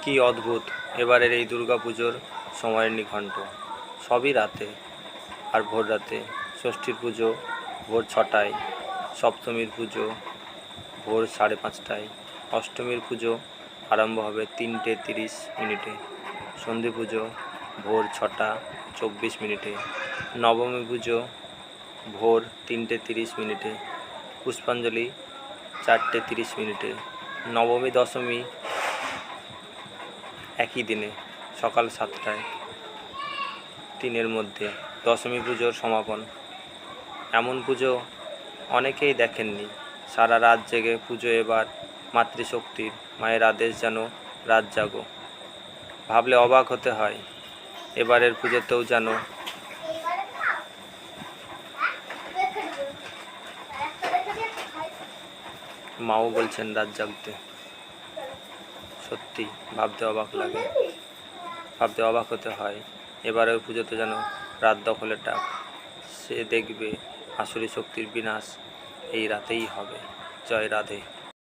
কি অদ্ভুত এবারের এই দুর্গাপুজোর সময়ের নিঘণ্ট। সবই রাতে, আর ভোর রাতে। ষষ্ঠীর পুজো ভোর 6টায়, সপ্তমীর পুজো ভোর 5:30টায়, অষ্টমীর পুজো আরম্ভ হবে 3:30 সন্ধি পুজো ভোর 6:24, নবমী পুজো ভোর 3:30, পুষ্পাঞ্জলি 4:30, নবমী দশমী একই দিনে সকাল 7টায়, 3-এর মধ্যে দশমী পুজোর সমাপন। এমন পুজো অনেকেই দেখেননি। সারা রাত জেগে পুজো। এবার মাতৃশক্তির মায়ের আদেশ যেন রাত জাগো। ভাবলে অবাক হতে হয়, এবারের পুজোতেও যেন মাও বলছেন রাত জাগতে। সত্যি ভাবতে অবাক লাগে, ভাবতে অবাক হতে হয়, এবারের পুজোতে যেন রাত দখলের ডাক। সে দেখবে আসুরি শক্তির বিনাশ এই রাতেই হবে। জয় রাধে।